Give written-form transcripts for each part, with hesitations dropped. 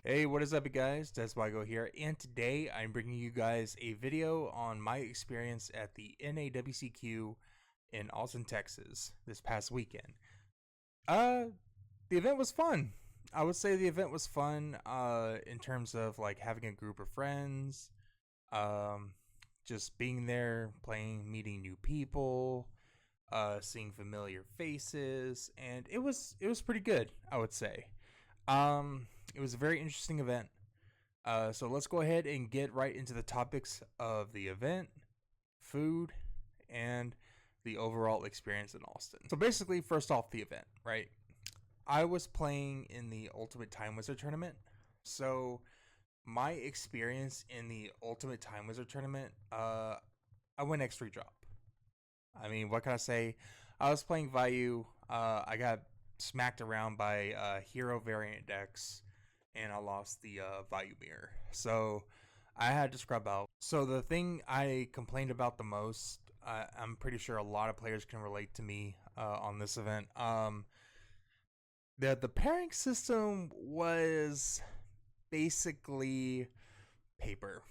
Hey, what is up, you guys? Deswago here, and today I'm bringing you guys a video on my experience at the NAWCQ in Austin, Texas this past weekend. Uh, the event was fun. I would say the event was fun, in terms of like having a group of friends, um, just being there, playing, meeting new people, seeing familiar faces, and it was pretty good, I would say. It was a very interesting event. So let's go ahead and get right into the topics of the event, food, and the overall experience in Austin. So basically, first off, the event, right? I was playing in the Ultimate Time Wizard tournament. So my experience in the Ultimate Time Wizard tournament, I went X3 drop. I mean, what can I say? I was playing Vayu. I got smacked around by hero variant decks, and I lost the Vayu mirror. So I had to scrub out. So the thing I complained about the most, I'm pretty sure a lot of players can relate to me on this event. The pairing system was basically paper.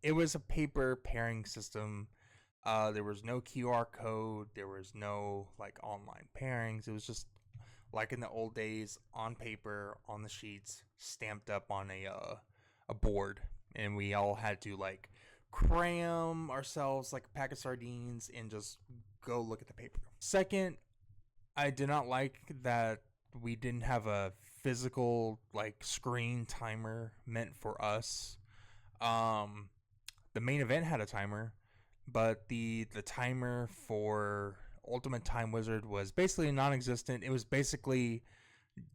It was a paper pairing system. There was no QR code. There was no like online pairings. It was just like in the old days, on paper, on the sheets, stamped up on a board, and we all had to like cram ourselves like a pack of sardines and just go look at the paper. Second, I did not like that we didn't have a physical like screen timer meant for us. Um, the main event had a timer, but the timer for Ultimate Time Wizard was basically non-existent. It was basically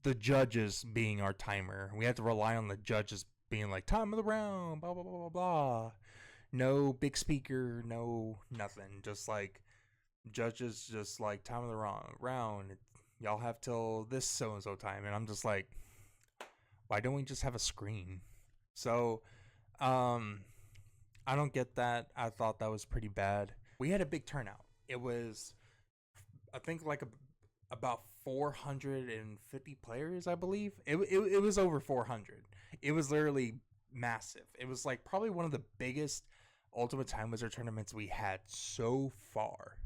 the judges being our timer. We had to rely on the judges being like time of the round, blah blah blah blah blah. No big speaker, no nothing. Just like judges, just like time of the round. Y'all have till this so and so time, and I'm just like, why don't we just have a screen? So, I don't get that. I thought that was pretty bad. We had a big turnout. It was, I think, like about 450 players, I believe. It was over 400. It was literally massive. It was like probably one of the biggest Ultimate Time Wizard tournaments we had so far.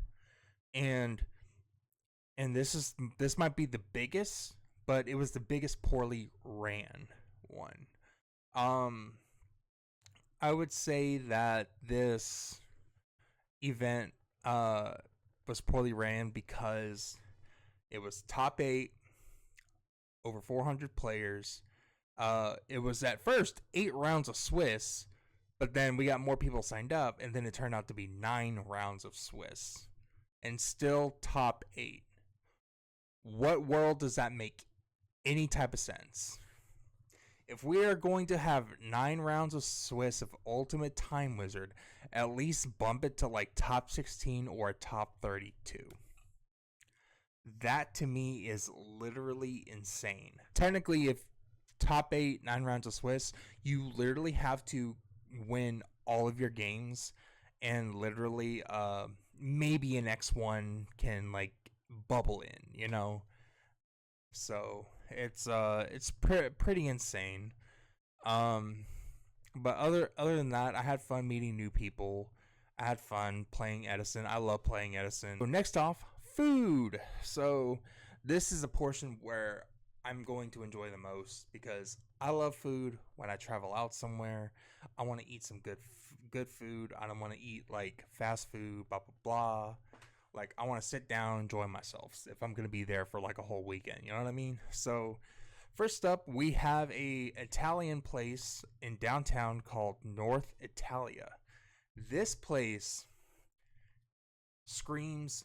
And this might be the biggest, but it was the biggest poorly ran one. Um I would say that this event was poorly ran because it was top 8, over 400 players. It was at first 8 rounds of Swiss, but then we got more people signed up, and then it turned out to be 9 rounds of Swiss, and still top 8. What world does that make any type of sense? If we are going to have 9 rounds of Swiss of Ultimate Time Wizard, at least bump it to like top 16 or top 32. That to me is literally insane. Technically, if top 8, 9 rounds of Swiss, you literally have to win all of your games, and literally maybe an X1 can like bubble in, you know? So it's pretty insane. Um, but other than that, I had fun meeting new people. I had fun playing Edison. I love playing Edison. So next off, food. So this is a portion where I'm going to enjoy the most because I love food. When I travel out somewhere, I want to eat some good food. I don't want to eat like fast food, blah blah blah. Like I want to sit down, enjoy myself if I'm gonna be there for like a whole weekend. You know what I mean? So first up, we have a Italian place in downtown called North Italia. This place screams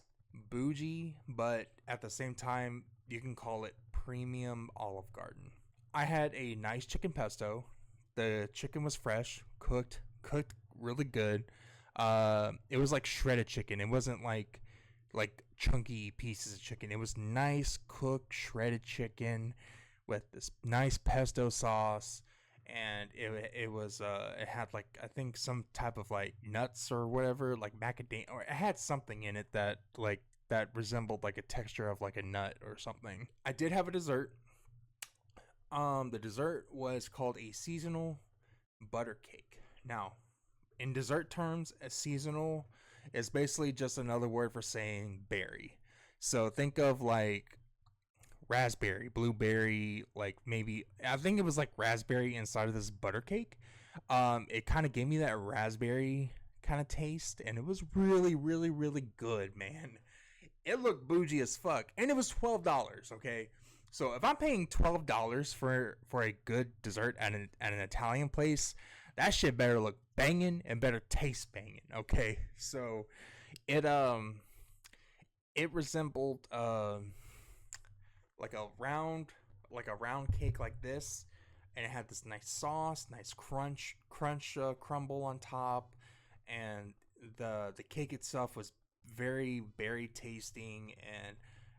bougie, but at the same time, you can call it premium Olive Garden. I had a nice chicken pesto. The chicken was fresh, cooked really good. It was like shredded chicken. It wasn't like chunky pieces of chicken. It was nice cooked shredded chicken with this nice pesto sauce, and it had like I think some type of like nuts or whatever, like macadamia, or it had something in it that resembled like a texture of like a nut or something. I did have a dessert. The dessert was called a seasonal butter cake. Now, in dessert terms, a seasonal is basically just another word for saying berry. So think of like raspberry, blueberry, like maybe I think it was like raspberry inside of this butter cake. It kind of gave me that raspberry kind of taste, and it was really, really, really good, man. It looked bougie as fuck, and it was $12. Okay, so if I'm paying $12 for a good dessert at an Italian place, that shit better look banging and better taste banging. Okay, so it it resembled like a round cake like this, and it had this nice sauce, nice crunch crumble on top, and the cake itself was very berry tasting, and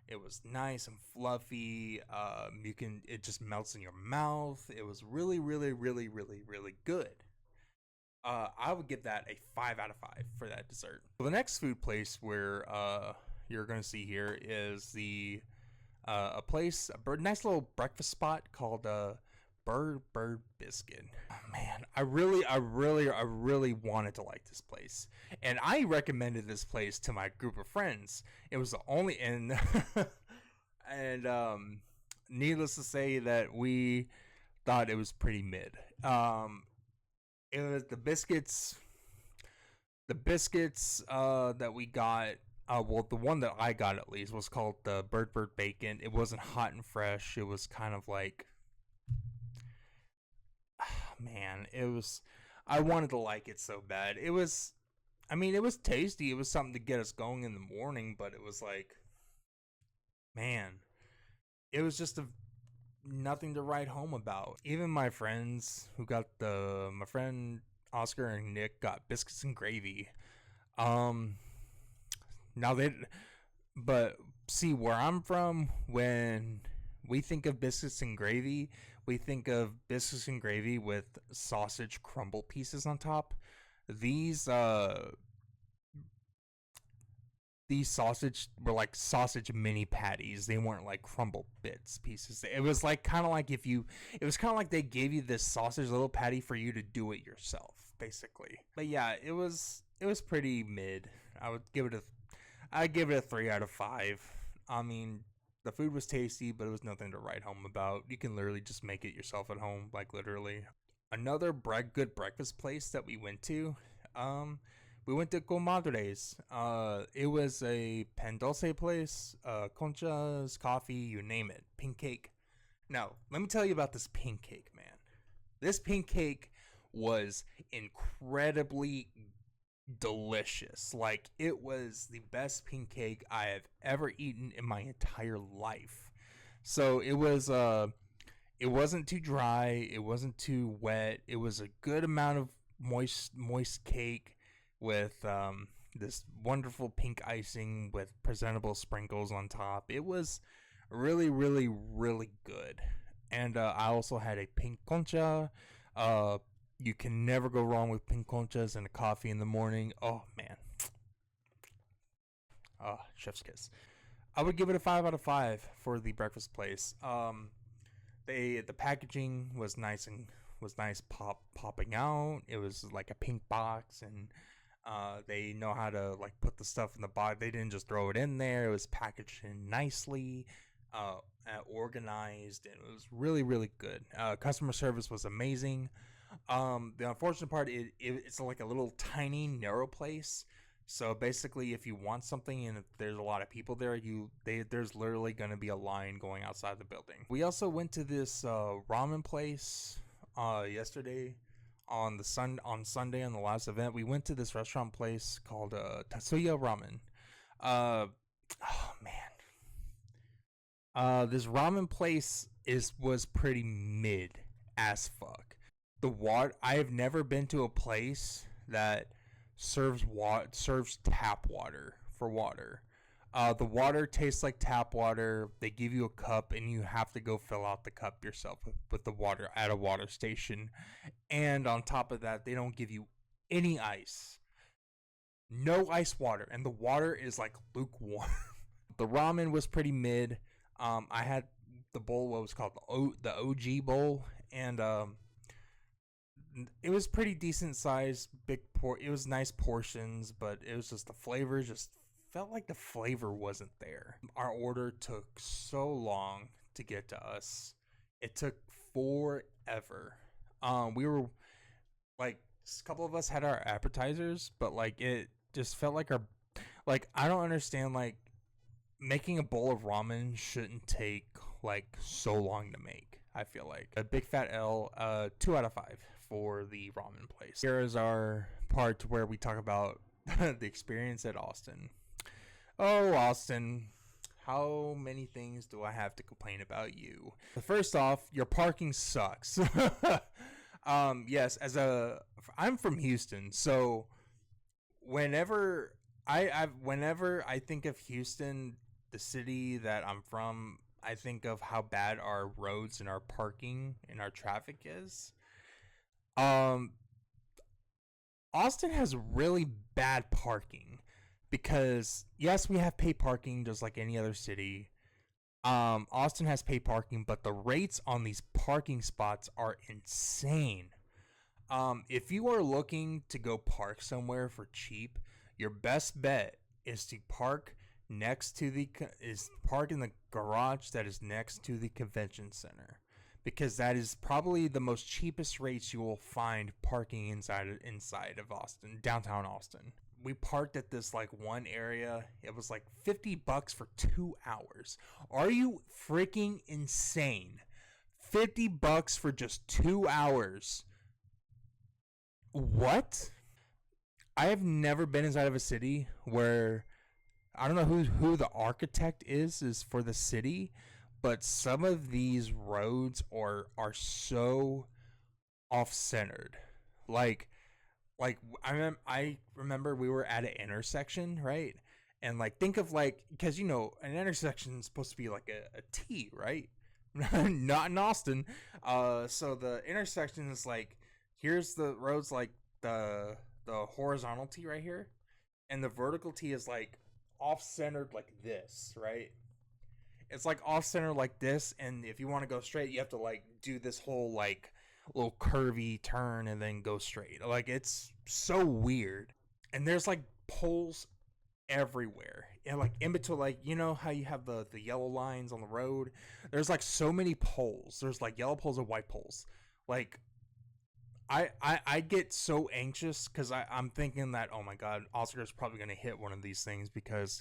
it was nice and fluffy. It just melts in your mouth. It was really, really, really, really, really good. I would give that a 5 out of 5 for that dessert. So the next food place where you're gonna see here is a nice little breakfast spot called Bird Biscuit. Oh, man, I really wanted to like this place, and I recommended this place to my group of friends. It was the only and and needless to say that we thought it was pretty mid. It was the biscuits that we got. Well, the one that I got at least was called the Bird Bacon. It wasn't hot and fresh. It was kind of like, man, it was. I wanted to like it so bad. It was. I mean, it was tasty. It was something to get us going in the morning, but it was like, man, it was just nothing to write home about. Even my friends who got my friend Oscar and Nick got biscuits and gravy. Um, Now they, but see where I'm from, when we think of biscuits and gravy, we think of biscuits and gravy with sausage crumble pieces on top. These these sausage were like sausage mini patties. They weren't like crumble bits pieces. It was like kind of like it was kind of like they gave you this sausage little patty for you to do it yourself, basically. But yeah, it was pretty mid. I'd give it a 3 out of 5. I mean, the food was tasty, but it was nothing to write home about. You can literally just make it yourself at home, like literally. Another good breakfast place that we went to Comadres. It was a pan dulce place, conchas, coffee, you name it, pink cake. Now, let me tell you about this pink cake, man. This pink cake was incredibly delicious. Like, it was the best pink cake I have ever eaten in my entire life. So it wasn't too dry, it wasn't too wet. It was a good amount of moist cake with this wonderful pink icing with presentable sprinkles on top. It was really, really, really good. And I also had a pink concha. You can never go wrong with pink conchas and a coffee in the morning. Oh, man. Oh, chef's kiss. I would give it a 5 out of 5 for the breakfast place. The packaging was nice popping out. It was like a pink box, and they know how to like put the stuff in the box. They didn't just throw it in there. It was packaged in nicely, organized, and it was really, really good. Customer service was amazing. The unfortunate part is it's like a little tiny narrow place. So basically, if you want something and if there's a lot of people there, there's literally going to be a line going outside the building. We also went to this ramen place yesterday on Sunday on the last event. We went to this restaurant place called Tatsuya Ramen. Oh man, this ramen place was pretty mid as fuck. I have never been to a place that serves tap water for water. The water tastes like tap water. They give you a cup and you have to go fill out the cup yourself with the water at a water station. And on top of that, they don't give you any ice. No ice water, and the water is like lukewarm. The ramen was pretty mid. I had the bowl, what was called the OG bowl, and it was pretty decent size, it was nice portions, but it was just the flavor just felt like the flavor wasn't there. Our order took so long to get to us. It took forever. We were like, a couple of us had our appetizers, but like it just felt like I don't understand, like, making a bowl of ramen shouldn't take like so long to make. I feel like a big fat L, 2 out of 5 for the ramen place. Here is our part where we talk about the experience at Austin. Oh, Austin, how many things do I have to complain about you? First off, your parking sucks. Yes, I'm from Houston, so whenever whenever I think of Houston, the city that I'm from, I think of how bad our roads and our parking and our traffic is. Um, Austin has really bad parking because yes, we have paid parking just like any other city. Austin has paid parking, but the rates on these parking spots are insane. If you are looking to go park somewhere for cheap, your best bet is to park park in the garage that is next to the convention center, because that is probably the most cheapest rates you will find parking inside of Austin, downtown Austin. We parked at this like one area. It was like $50 for 2 hours. Are you freaking insane? $50 for just 2 hours. What? I have never been inside of a city where I don't know who the architect is for the city, but some of these roads are so off-centered. Like I remember we were at an intersection, right? And like think of like, because you know an intersection is supposed to be like a T, right? Not in Austin. So the intersection is like, here's the roads, like the horizontal T right here, and the vertical T is like off-centered like this, right? It's like off-center like this, and if you want to go straight, you have to like do this whole like little curvy turn and then go straight. Like it's so weird. And there's like poles everywhere. And like in between, like, you know how you have the yellow lines on the road? There's like so many poles. There's like yellow poles and white poles. Like I get so anxious because I'm thinking that, oh my god, Oscar's probably gonna hit one of these things because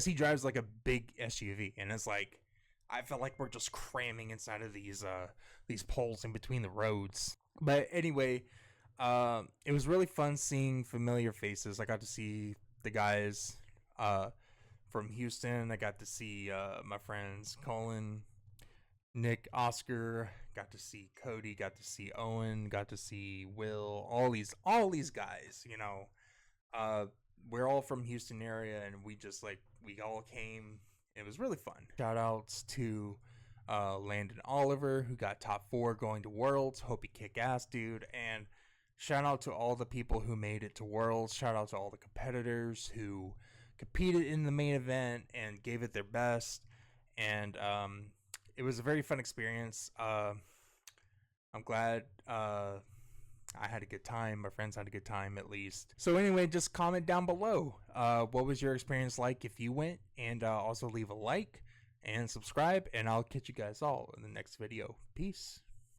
he drives like a big SUV, and it's like I felt like we're just cramming inside of these poles in between the roads. But anyway, it was really fun seeing familiar faces. I got to see the guys from Houston. I got to see my friends Colin, Nick, Oscar. Got to see Cody. Got to see Owen. Got to see Will. All these guys. You know, we're all from Houston area, and we all came. It was really fun. Shout outs to Landon Oliver, who got top 4 going to Worlds. Hope he kick ass, dude. And shout out to all the people who made it to Worlds. Shout out to all the competitors who competed in the main event and gave it their best. And it was a very fun experience. I'm glad I had a good time. My friends had a good time, at least. So anyway, just comment down below. What was your experience like if you went? And also leave a like and subscribe. And I'll catch you guys all in the next video. Peace.